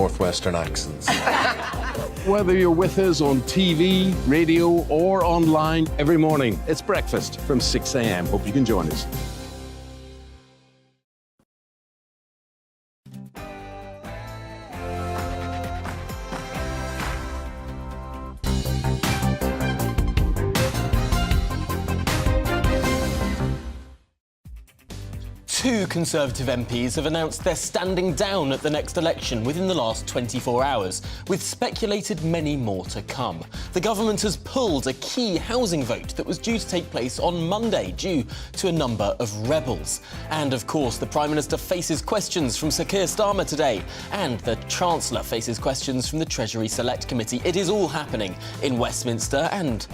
northwestern accents. Whether you're with us on TV, radio or online, every morning, it's breakfast from 6 a.m. Hope you can join us. Two Conservative MPs have announced they're standing down at the next election within the last 24 hours, with speculated many more to come. The government has pulled a key housing vote that was due to take place on Monday due to a number of rebels. And, of course, the Prime Minister faces questions from Sir Keir Starmer today, and the Chancellor faces questions from the Treasury Select Committee. It is all happening in Westminster, and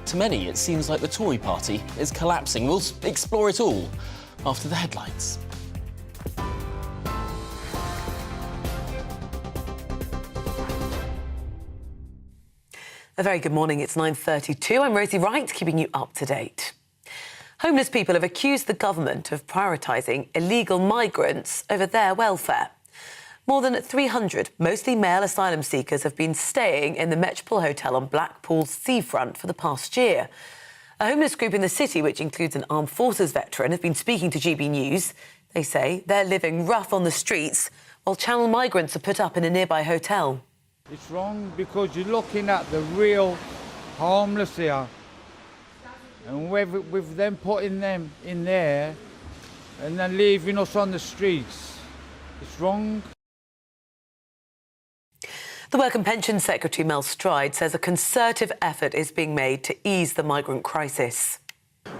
to many it seems like the Tory party is collapsing. We'll explore it all after the headlines. A very good morning. It's 9:32. I'm Rosie Wright, keeping you up to date. Homeless people have accused the government of prioritising illegal migrants over their welfare. More than 300, mostly male asylum seekers, have been staying in the Metropole Hotel on Blackpool's seafront for the past year. A homeless group in the city, which includes an armed forces veteran, have been speaking to GB News. They say they're living rough on the streets while Channel migrants are put up in a nearby hotel. It's wrong because you're looking at the real homeless here. And with them putting them in there and then leaving us on the streets, it's wrong. The Work and Pensions Secretary Mel Stride says a concerted effort is being made to ease the migrant crisis.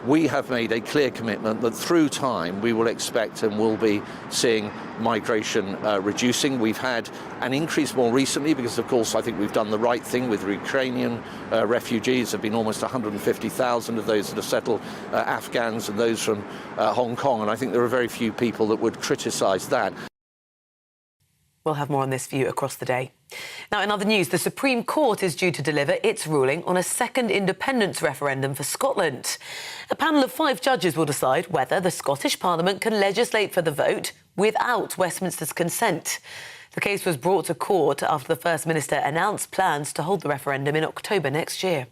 We have made a clear commitment that through time we will expect and will be seeing migration reducing. We've had an increase more recently because, of course, I think we've done the right thing with Ukrainian refugees. There have been almost 150,000 of those that have settled, Afghans and those from Hong Kong, and I think there are very few people that would criticise that. We'll have more on this for you across the day. Now, in other news, the Supreme Court is due to deliver its ruling on a second independence referendum for Scotland. A panel of 5 judges will decide whether the Scottish Parliament can legislate for the vote without Westminster's consent. The case was brought to court after the First Minister announced plans to hold the referendum in October next year.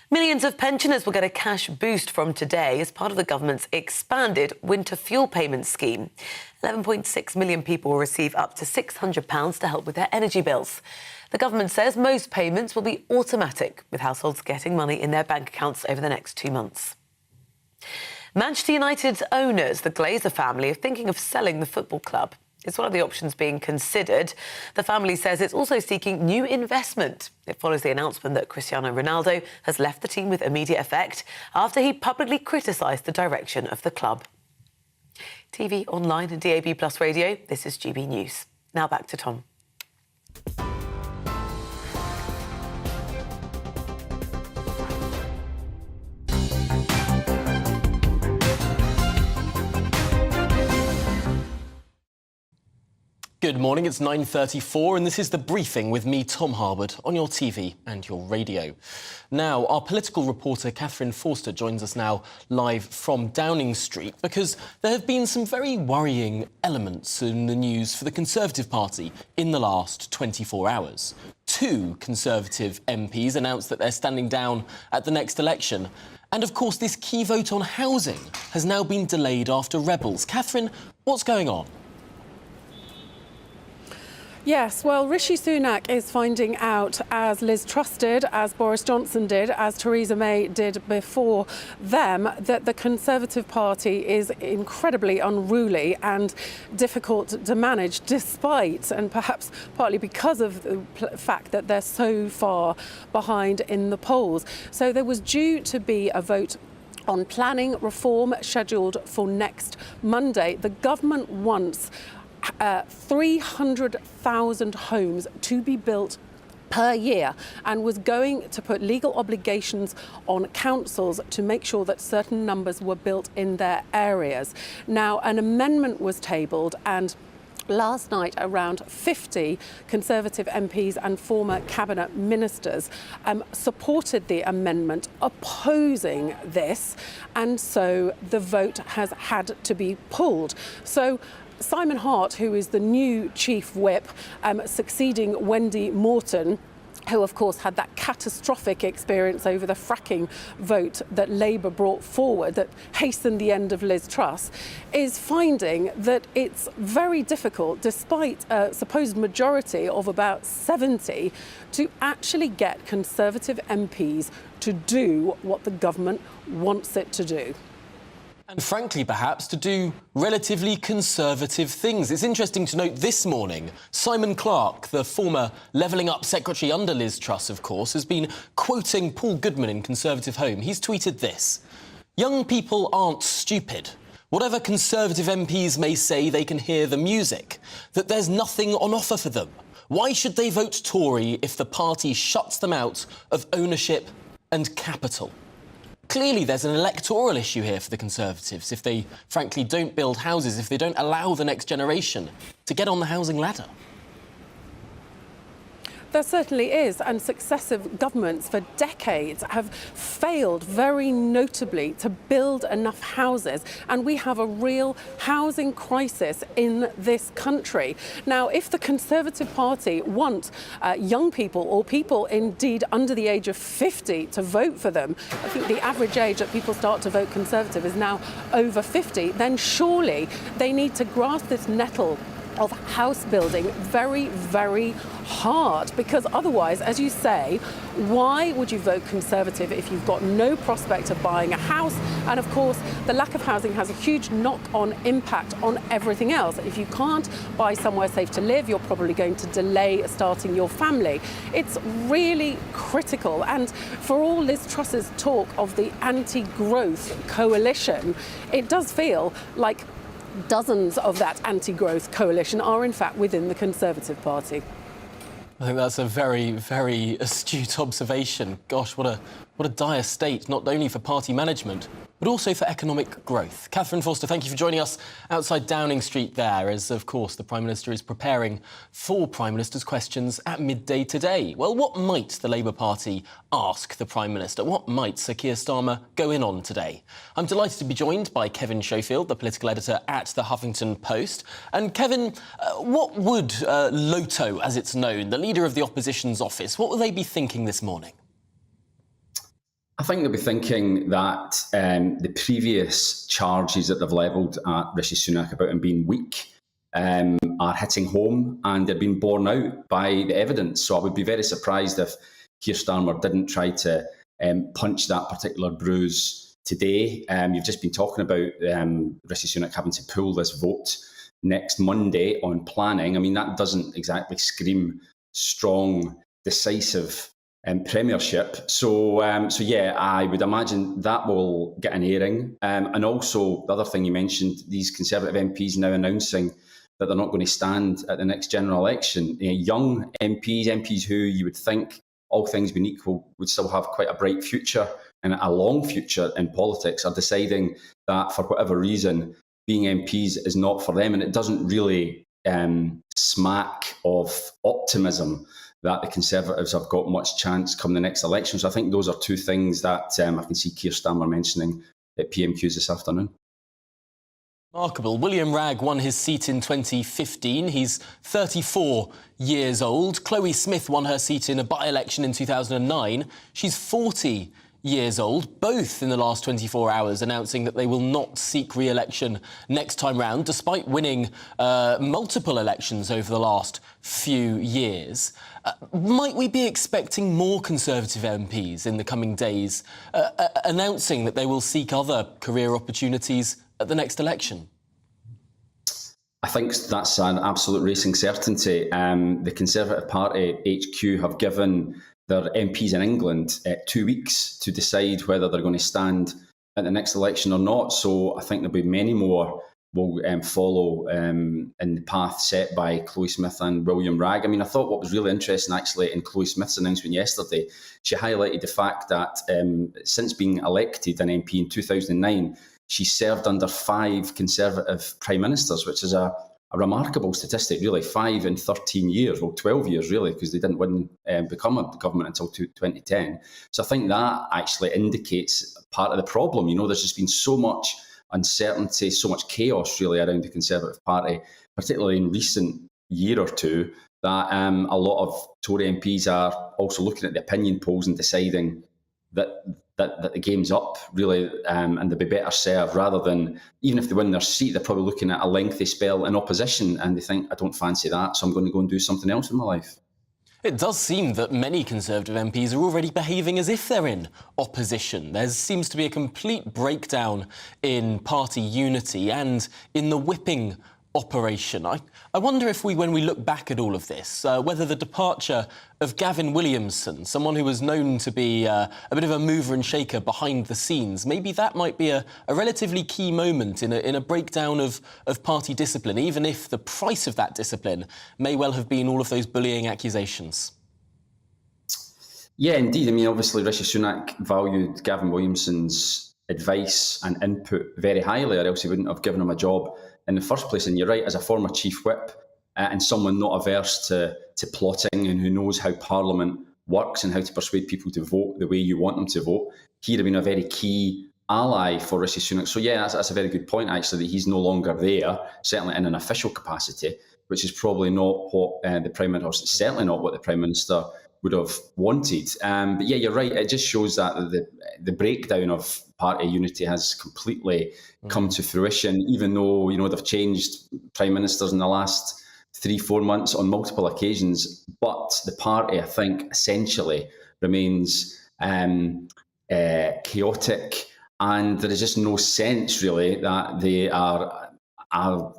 Millions of pensioners will get a cash boost from today as part of the government's expanded winter fuel payment scheme. 11.6 million people will receive up to £600 to help with their energy bills. The government says most payments will be automatic, with households getting money in their bank accounts over the next 2 months. Manchester United's owners, the Glazer family, are thinking of selling the football club. It's one of the options being considered. The family says it's also seeking new investment. It follows the announcement that Cristiano Ronaldo has left the team with immediate effect after he publicly criticised the direction of the club. TV, online and DAB+ radio, this is GB News. Now back to Tom. Good morning, it's 9:34 and this is The Briefing with me, Tom Harwood, on your TV and your radio. Now, our political reporter Catherine Forster joins us now live from Downing Street because there have been some very worrying elements in the news for the Conservative Party in the last 24 hours. 2 Conservative MPs announced that they're standing down at the next election. And, of course, this key vote on housing has now been delayed after rebels. Catherine, what's going on? Yes, well, Rishi Sunak is finding out, as Liz Truss did, as Boris Johnson did, as Theresa May did before them, that the Conservative Party is incredibly unruly and difficult to manage, despite, and perhaps partly because of the fact that they're so far behind in the polls. So there was due to be a vote on planning reform scheduled for next Monday. The government wants 300,000 homes to be built per year and was going to put legal obligations on councils to make sure that certain numbers were built in their areas. Now, an amendment was tabled and last night, around 50 Conservative MPs and former cabinet ministers supported the amendment opposing this, and so the vote has had to be pulled. So Simon Hart, who is the new chief whip, succeeding Wendy Morton, who of course had that catastrophic experience over the fracking vote that Labour brought forward that hastened the end of Liz Truss, is finding that it's very difficult, despite a supposed majority of about 70, to actually get Conservative MPs to do what the government wants it to do. And frankly, perhaps, to do relatively conservative things. It's interesting to note this morning, Simon Clarke, the former Levelling Up secretary under Liz Truss, of course, has been quoting Paul Goodman in Conservative Home. He's tweeted this: "Young people aren't stupid. Whatever Conservative MPs may say, they can hear the music, that there's nothing on offer for them. Why should they vote Tory if the party shuts them out of ownership and capital?" Clearly, there's an electoral issue here for the Conservatives if they, frankly, don't build houses, if they don't allow the next generation to get on the housing ladder. There certainly is, and successive governments for decades have failed very notably to build enough houses, and we have a real housing crisis in this country. Now, if the Conservative Party want young people, or people indeed under the age of 50, to vote for them, I think the average age that people start to vote Conservative is now over 50, then surely they need to grasp this nettle of house building very, very hard, because otherwise, as you say, why would you vote Conservative if you've got no prospect of buying a house? And of course, the lack of housing has a huge knock-on impact on everything else. If you can't buy somewhere safe to live, you're probably going to delay starting your family. It's really critical. And for all Liz Truss's talk of the anti-growth coalition, it does feel like dozens of that anti-growth coalition are in fact within the Conservative Party. I think that's a very, very astute observation. Gosh, what a dire state, not only for party management, but also for economic growth. Catherine Forster, thank you for joining us outside Downing Street there, as, of course, the Prime Minister is preparing for Prime Minister's questions at midday today. Well, what might the Labour Party ask the Prime Minister? What might Sir Keir Starmer go in on today? I'm delighted to be joined by Kevin Schofield, the political editor at the Huffington Post. And Kevin, what would Loto, as it's known, the leader of the opposition's office, what will they be thinking this morning? I think they'll be thinking that the previous charges that they've levelled at Rishi Sunak about him being weak are hitting home, and they're being borne out by the evidence. So I would be very surprised if Keir Starmer didn't try to punch that particular bruise today. You've just been talking about Rishi Sunak having to pull this vote next Monday on planning. I mean, that doesn't exactly scream strong, decisive premiership. So yeah, I would imagine that will get an airing. And also, the other thing you mentioned, these Conservative MPs now announcing that they're not going to stand at the next general election. Young MPs who you would think, all things being equal, would still have quite a bright future and a long future in politics, are deciding that for whatever reason, being MPs is not for them. And it doesn't really smack of optimism that the Conservatives have got much chance come the next election. So I think those are two things that I can see Keir Starmer mentioning at PMQs this afternoon. Remarkable. William Ragg won his seat in 2015. He's 34 years old. Chloe Smith won her seat in a by-election in 2009. She's 40 years old, both in the last 24 hours announcing that they will not seek re-election next time round, despite winning multiple elections over the last few years. Might we be expecting more Conservative MPs in the coming days announcing that they will seek other career opportunities at the next election? I think that's an absolute racing certainty. The Conservative Party HQ have given their MPs in England 2 weeks to decide whether they're going to stand at the next election or not. So I think there'll be many more will follow in the path set by Chloe Smith and William Ragg. I mean, I thought what was really interesting actually in Chloe Smith's announcement yesterday, she highlighted the fact that since being elected an MP in 2009, she served under 5 Conservative Prime Ministers, which is a remarkable statistic, really. 5 in 13 years, well, 12 years, really, because they didn't become a government until 2010. So I think that actually indicates part of the problem. You know, there's just been so much uncertainty, so much chaos really around the Conservative Party, particularly in recent year or two, that a lot of Tory MPs are also looking at the opinion polls and deciding that the game's up, really, and they'd be better served rather than, even if they win their seat, they're probably looking at a lengthy spell in opposition and they think, I don't fancy that, so I'm going to go and do something else in my life. It does seem that many Conservative MPs are already behaving as if they're in opposition. There seems to be a complete breakdown in party unity and in the whipping operation. I wonder if when we look back at all of this, whether the departure of Gavin Williamson, someone who was known to be a bit of a mover and shaker behind the scenes, maybe that might be a relatively key moment in a breakdown of party discipline, even if the price of that discipline may well have been all of those bullying accusations. Yeah, indeed. I mean, obviously, Rishi Sunak valued Gavin Williamson's advice and input very highly, or else he wouldn't have given him a job in the first place. And you're right, as a former chief whip and someone not averse to plotting and who knows how Parliament works and how to persuade people to vote the way you want them to vote, he'd have been a very key ally for Rishi Sunak. So yeah, that's a very good point, actually, that he's no longer there, certainly in an official capacity, which is probably not what the Prime Minister, or certainly not what the Prime Minister would have wanted. But yeah, you're right. It just shows that the breakdown of party unity has completely come to fruition, even though, they've changed Prime Ministers in the last 3-4 months on multiple occasions. But the party, I think, essentially remains chaotic, and there is just no sense, really, that they are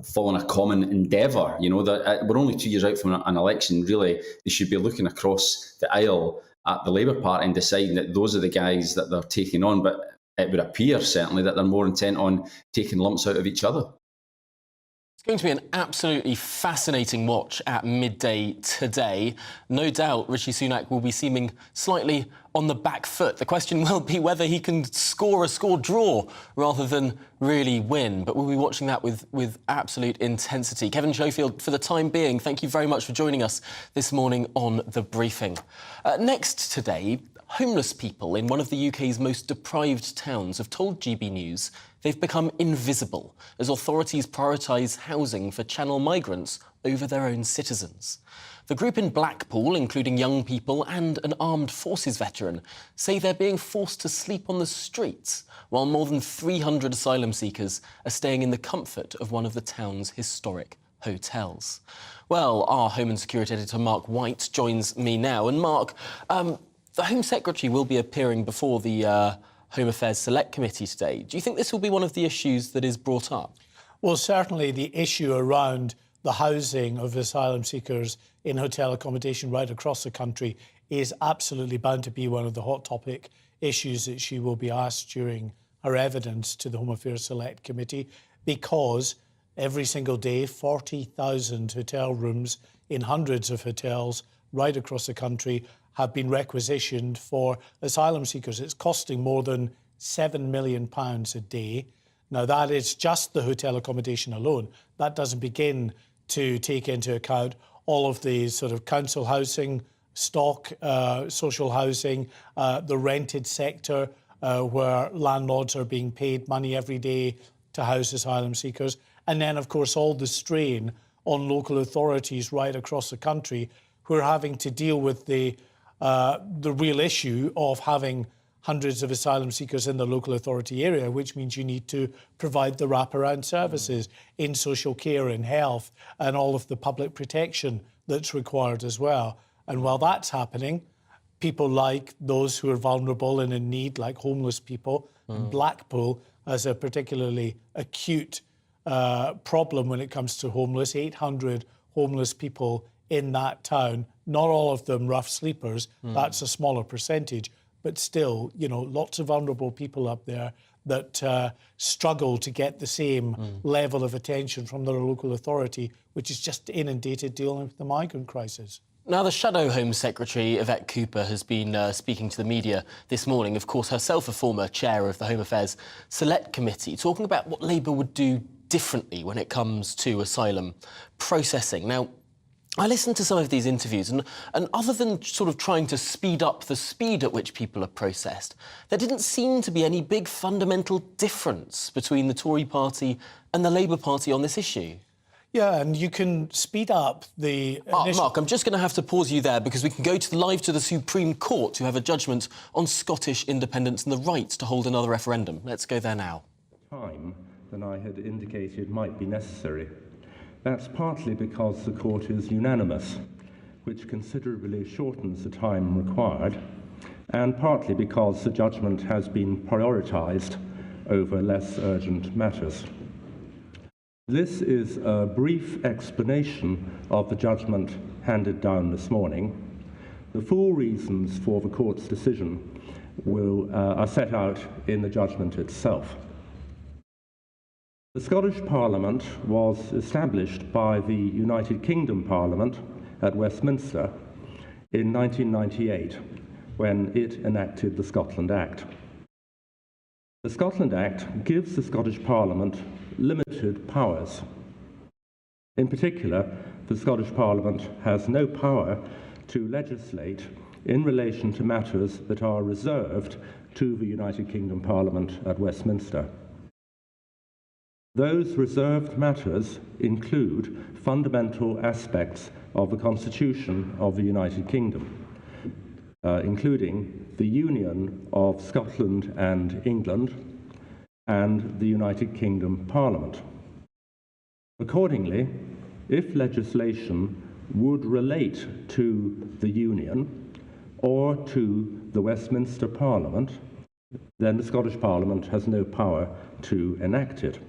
following a common endeavour. That we're only 2 years out from an election. Really, they should be looking across the aisle at the Labour Party and deciding that those are the guys that they're taking on. But it would appear, certainly, that they're more intent on taking lumps out of each other. It's going to be an absolutely fascinating watch at midday today. No doubt Rishi Sunak will be seeming slightly on the back foot. The question will be whether he can score a score draw rather than really win. But we'll be watching that with absolute intensity. Kevin Schofield, for the time being, thank you very much for joining us this morning on The Briefing. Next today, homeless people in one of the UK's most deprived towns have told GB News they've become invisible as authorities prioritise housing for Channel migrants over their own citizens. The group in Blackpool, including young people and an armed forces veteran, say they're being forced to sleep on the streets, while more than 300 asylum seekers are staying in the comfort of one of the town's historic hotels. Well, our Home and Security editor Mark White joins me now. And Mark, the Home Secretary will be appearing before the Home Affairs Select Committee today. Do you think this will be one of the issues that is brought up? Well, certainly the issue around the housing of asylum seekers in hotel accommodation right across the country is absolutely bound to be one of the hot topic issues that she will be asked during her evidence to the Home Affairs Select Committee, because every single day 40,000 hotel rooms in hundreds of hotels right across the country have been requisitioned for asylum seekers. It's costing more than £7 million a day. Now, that is just the hotel accommodation alone. That doesn't begin to take into account all of the sort of council housing stock, social housing, the rented sector, where landlords are being paid money every day to house asylum seekers. And then, of course, all the strain on local authorities right across the country who are having to deal with the real issue of having hundreds of asylum seekers in the local authority area, which means you need to provide the wraparound services in social care and health and all of the public protection that's required as well. And while that's happening, people like those who are vulnerable and in need, like homeless people, and Blackpool has a particularly acute problem when it comes to homeless. 800 homeless people in that town, not all of them rough sleepers, that's a smaller percentage, but still, lots of vulnerable people up there that struggle to get the same level of attention from their local authority, which is just inundated dealing with the migrant crisis. Now, the Shadow Home Secretary, Yvette Cooper, has been speaking to the media this morning, of course, herself a former chair of the Home Affairs Select Committee, talking about what Labour would do differently when it comes to asylum processing. Now, I listened to some of these interviews, and other than sort of trying to speed up the speed at which people are processed, there didn't seem to be any big fundamental difference between the Tory party and the Labour Party on this issue. Yeah, and you can speed up the... Mark, I'm just going to have to pause you there because we can go live to the Supreme Court to have a judgment on Scottish independence and the right to hold another referendum. Let's go there now. Time than I had indicated might be necessary. That's partly because the court is unanimous, which considerably shortens the time required, and partly because the judgment has been prioritised over less urgent matters. This is a brief explanation of the judgment handed down this morning. The full reasons for the court's decision are set out in the judgment itself. The Scottish Parliament was established by the United Kingdom Parliament at Westminster in 1998, when it enacted the Scotland Act. The Scotland Act gives the Scottish Parliament limited powers. In particular, the Scottish Parliament has no power to legislate in relation to matters that are reserved to the United Kingdom Parliament at Westminster. Those reserved matters include fundamental aspects of the Constitution of the United Kingdom, including the union of Scotland and England and the United Kingdom Parliament. Accordingly, if legislation would relate to the Union or to the Westminster Parliament, then the Scottish Parliament has no power to enact it.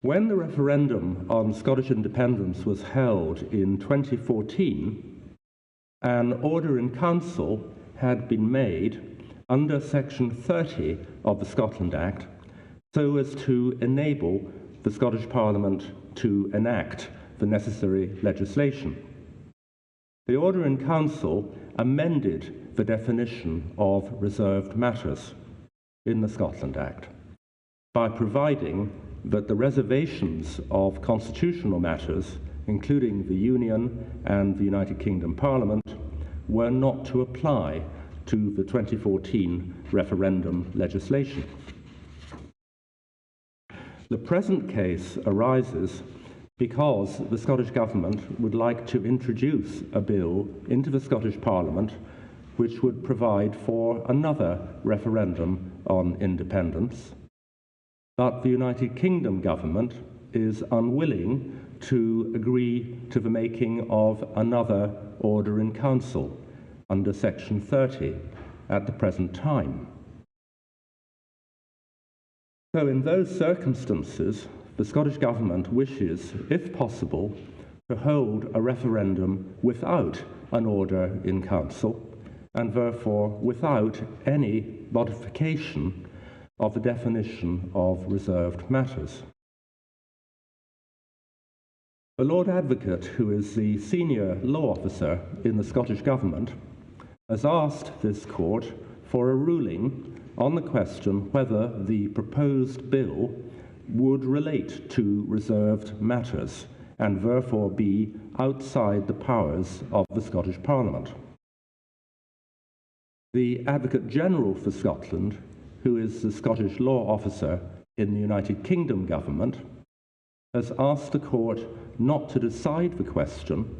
When the referendum on Scottish independence was held in 2014, an order in council had been made under Section 30 of the Scotland Act so as to enable the Scottish Parliament to enact the necessary legislation. The order in council amended the definition of reserved matters in the Scotland Act by providing that the reservations of constitutional matters, including the Union and the United Kingdom Parliament, were not to apply to the 2014 referendum legislation. The present case arises because the Scottish Government would like to introduce a bill into the Scottish Parliament which would provide for another referendum on independence. But the United Kingdom government is unwilling to agree to the making of another order in council under Section 30 at the present time. So in those circumstances, the Scottish Government wishes, if possible, to hold a referendum without an order in council and therefore without any modification of the definition of reserved matters. The Lord Advocate, who is the senior law officer in the Scottish Government, has asked this court for a ruling on the question whether the proposed bill would relate to reserved matters and therefore be outside the powers of the Scottish Parliament. The Advocate General for Scotland, who is the Scottish law officer in the United Kingdom Government, has asked the court not to decide the question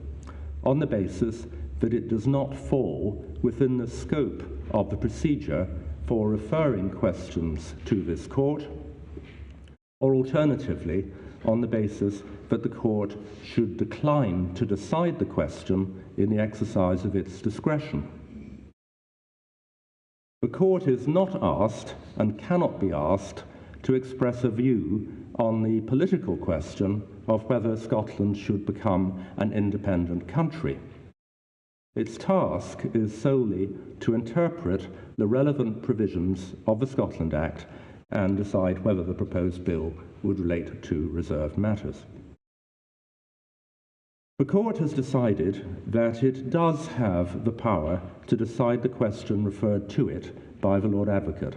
on the basis that it does not fall within the scope of the procedure for referring questions to this court, or alternatively, on the basis that the court should decline to decide the question in the exercise of its discretion. The court is not asked, and cannot be asked, to express a view on the political question of whether Scotland should become an independent country. Its task is solely to interpret the relevant provisions of the Scotland Act and decide whether the proposed bill would relate to reserved matters. The court has decided that it does have the power to decide the question referred to it by the Lord Advocate.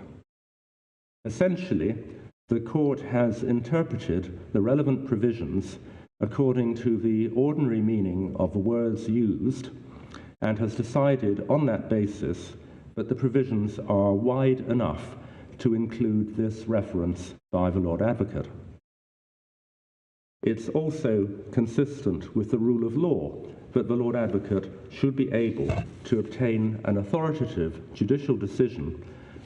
Essentially, the court has interpreted the relevant provisions according to the ordinary meaning of the words used, and has decided on that basis that the provisions are wide enough to include this reference by the Lord Advocate. It's also consistent with the rule of law that the Lord Advocate should be able to obtain an authoritative judicial decision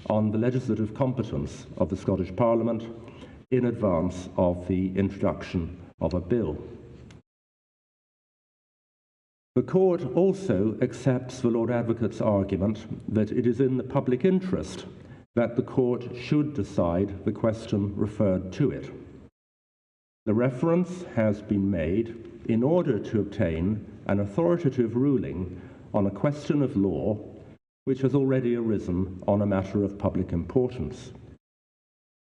on the legislative competence of the Scottish Parliament in advance of the introduction of a bill. The Court also accepts the Lord Advocate's argument that it is in the public interest that the Court should decide the question referred to it. The reference has been made in order to obtain an authoritative ruling on a question of law which has already arisen on a matter of public importance.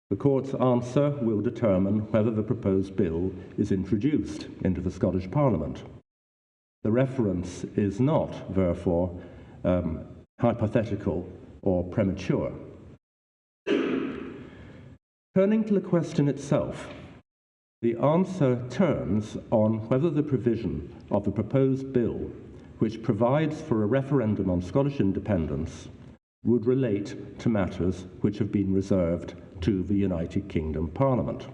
The Court's answer will determine whether the proposed bill is introduced into the Scottish Parliament. The reference is not, therefore, hypothetical or premature. Turning to the question itself, the answer turns on whether the provision of the proposed bill, which provides for a referendum on Scottish independence, would relate to matters which have been reserved to the United Kingdom Parliament.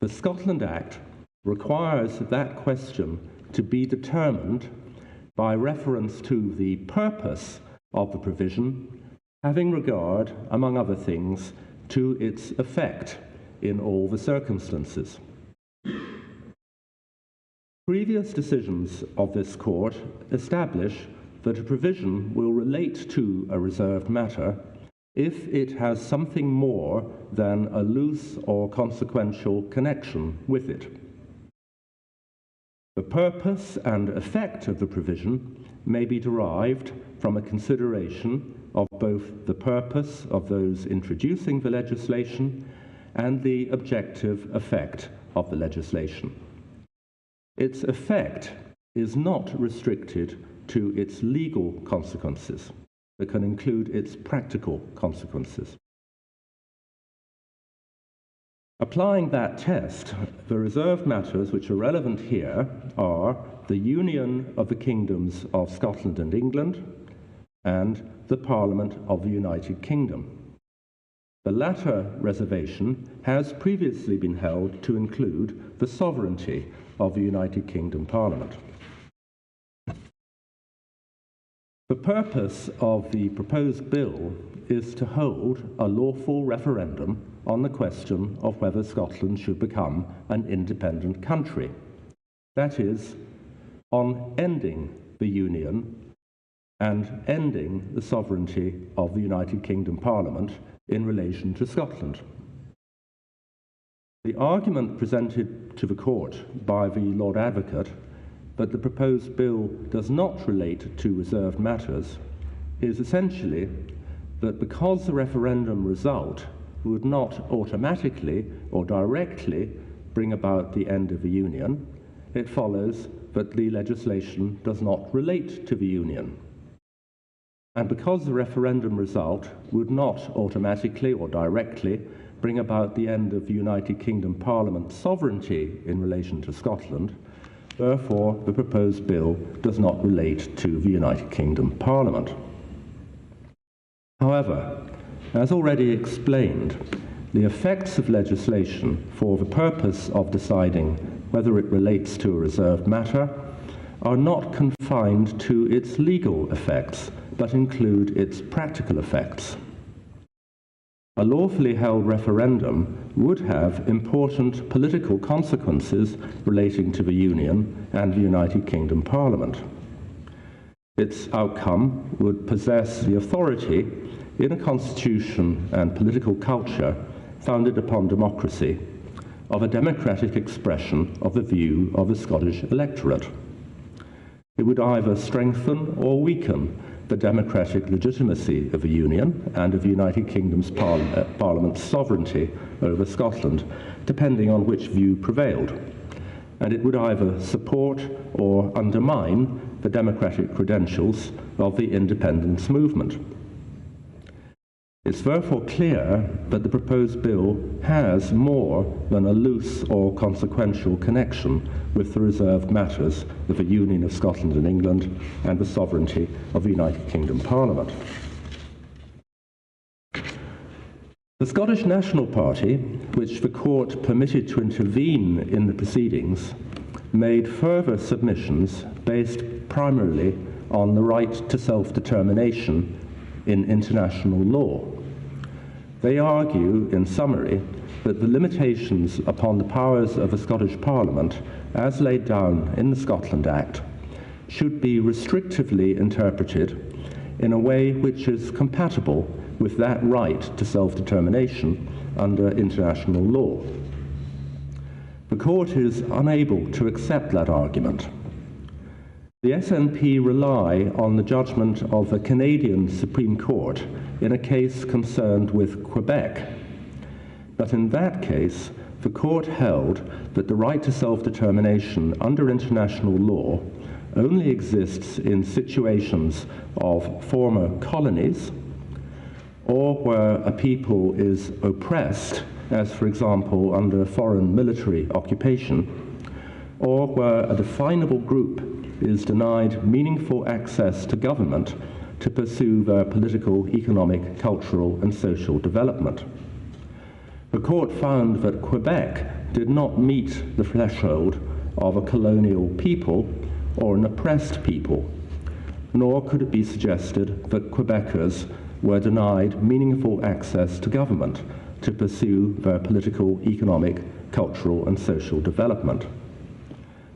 The Scotland Act requires that question to be determined by reference to the purpose of the provision, having regard, among other things, to its effect in all the circumstances. Previous decisions of this Court establish that a provision will relate to a reserved matter if it has something more than a loose or consequential connection with it. The purpose and effect of the provision may be derived from a consideration of both the purpose of those introducing the legislation and the objective effect of the legislation. Its effect is not restricted to its legal consequences, but can include its practical consequences. Applying that test, the reserved matters which are relevant here are the union of the kingdoms of Scotland and England and the Parliament of the United Kingdom. The latter reservation has previously been held to include the sovereignty of the United Kingdom Parliament. The purpose of the proposed bill is to hold a lawful referendum on the question of whether Scotland should become an independent country. That is, on ending the Union and ending the sovereignty of the United Kingdom Parliament in relation to Scotland. The argument presented to the Court by the Lord Advocate that the proposed bill does not relate to reserved matters is essentially that because the referendum result would not automatically or directly bring about the end of the Union, it follows that the legislation does not relate to the Union. And because the referendum result would not automatically or directly bring about the end of the United Kingdom Parliament's sovereignty in relation to Scotland, therefore the proposed bill does not relate to the United Kingdom Parliament. However, as already explained, the effects of legislation for the purpose of deciding whether it relates to a reserved matter are not confined to its legal effects, but include its practical effects. A lawfully held referendum would have important political consequences relating to the Union and the United Kingdom Parliament. Its outcome would possess the authority in a constitution and political culture founded upon democracy of a democratic expression of the view of the Scottish electorate. It would either strengthen or weaken the democratic legitimacy of the Union and of the United Kingdom's Parliament's sovereignty over Scotland, depending on which view prevailed. And it would either support or undermine the democratic credentials of the independence movement. It's therefore clear that the proposed bill has more than a loose or consequential connection with the reserved matters of the Union of Scotland and England and the sovereignty of the United Kingdom Parliament. The Scottish National Party, which the court permitted to intervene in the proceedings, made further submissions based primarily on the right to self-determination in international law. They argue, in summary, that the limitations upon the powers of the Scottish Parliament, as laid down in the Scotland Act, should be restrictively interpreted in a way which is compatible with that right to self-determination under international law. The court is unable to accept that argument. The SNP rely on the judgment of the Canadian Supreme Court in a case concerned with Quebec. But in that case, the court held that the right to self-determination under international law only exists in situations of former colonies or where a people is oppressed, as for example under foreign military occupation, or where a definable group is denied meaningful access to government to pursue their political, economic, cultural and social development. The court found that Quebec did not meet the threshold of a colonial people or an oppressed people, nor could it be suggested that Quebecers were denied meaningful access to government to pursue their political, economic, cultural and social development.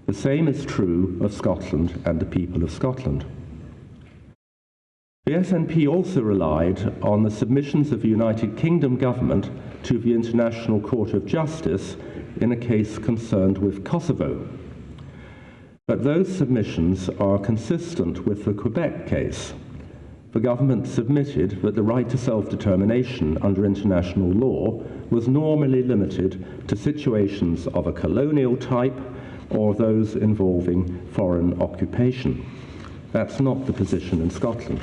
The same is true of Scotland and the people of Scotland. The SNP also relied on the submissions of the United Kingdom government to the International Court of Justice in a case concerned with Kosovo. But those submissions are consistent with the Quebec case. The government submitted that the right to self-determination under international law was normally limited to situations of a colonial type or those involving foreign occupation. That's not the position in Scotland.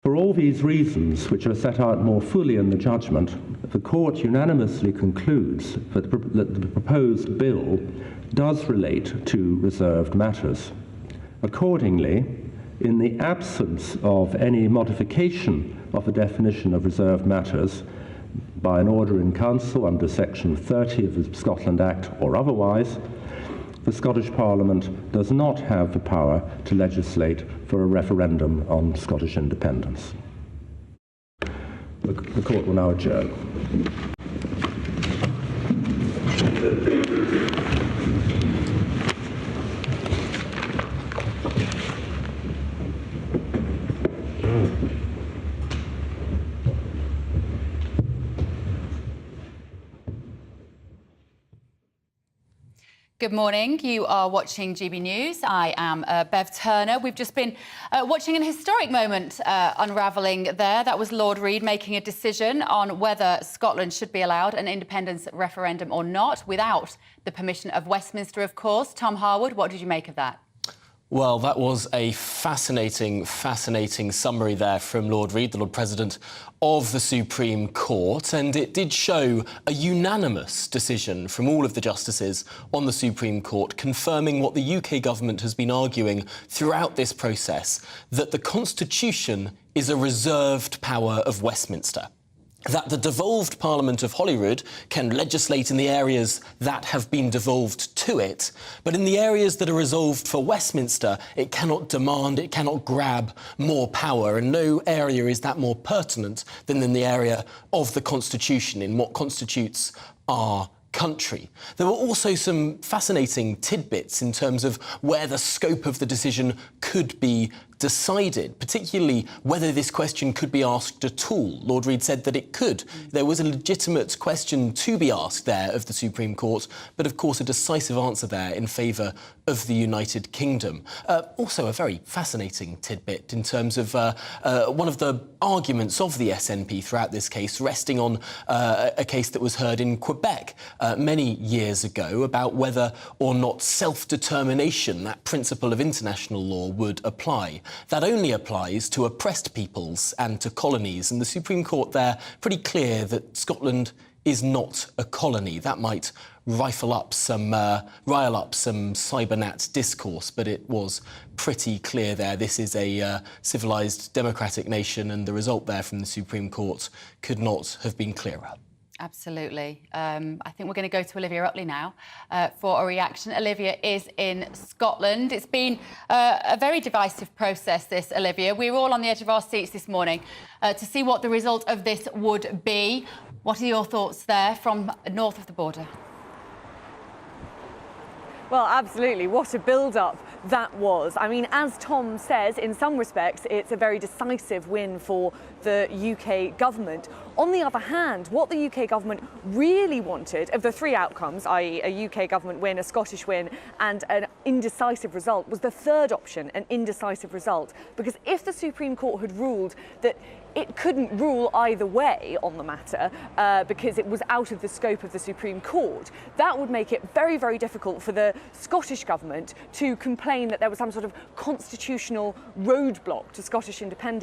For all these reasons, which are set out more fully in the judgment, the court unanimously concludes that the proposed bill does relate to reserved matters. Accordingly, in the absence of any modification of the definition of reserved matters by an order in council under section 30 of the Scotland Act or otherwise, the Scottish Parliament does not have the power to legislate for a referendum on Scottish independence. The court will now adjourn. Good morning. You are watching GB News. I am Bev Turner. We've just been watching an historic moment unravelling there. That was Lord Reid making a decision on whether Scotland should be allowed an independence referendum or not, without the permission of Westminster, of course. Tom Harwood, what did you make of that? Well, that was a fascinating summary there from Lord Reid, the Lord President of the Supreme Court, and it did show a unanimous decision from all of the justices on the Supreme Court, confirming what the UK government has been arguing throughout this process, that the Constitution is a reserved power of Westminster. That the devolved Parliament of Holyrood can legislate in the areas that have been devolved to it, but in the areas that are reserved for Westminster, it cannot demand, it cannot grab more power, and no area is that more pertinent than in the area of the Constitution, in what constitutes our country. There were also some fascinating tidbits in terms of where the scope of the decision could be decided, particularly whether this question could be asked at all. Lord Reid said that it could. There was a legitimate question to be asked there of the Supreme Court, but of course a decisive answer there in favour of the United Kingdom. Also a very fascinating tidbit in terms of one of the arguments of the SNP throughout this case, resting on a case that was heard in Quebec many years ago about whether or not self-determination, that principle of international law, would apply. that only applies to oppressed peoples and to colonies. And the Supreme Court there pretty clear that Scotland is not a colony. That might rile up some cybernat discourse, but it was pretty clear there. This is a civilised democratic nation, and the result there from the Supreme Court could not have been clearer. Absolutely. I think we're going to go to Olivia Utley now for a reaction. Olivia is in Scotland. It's been a very divisive process, this, Olivia. We were all on the edge of our seats this morning to see what the result of this would be. What are your thoughts there from north of the border? Well, absolutely. What a build-up that was. I mean, as Tom says, in some respects, it's a very decisive win for the UK government. On the other hand, what the UK government really wanted, of the three outcomes, i.e. a UK government win, a Scottish win and an indecisive result, was the third option, an indecisive result. Because if the Supreme Court had ruled that it couldn't rule either way on the matter because it was out of the scope of the Supreme Court, that would make it very, very difficult for the Scottish government to complain that there was some sort of constitutional roadblock to Scottish independence.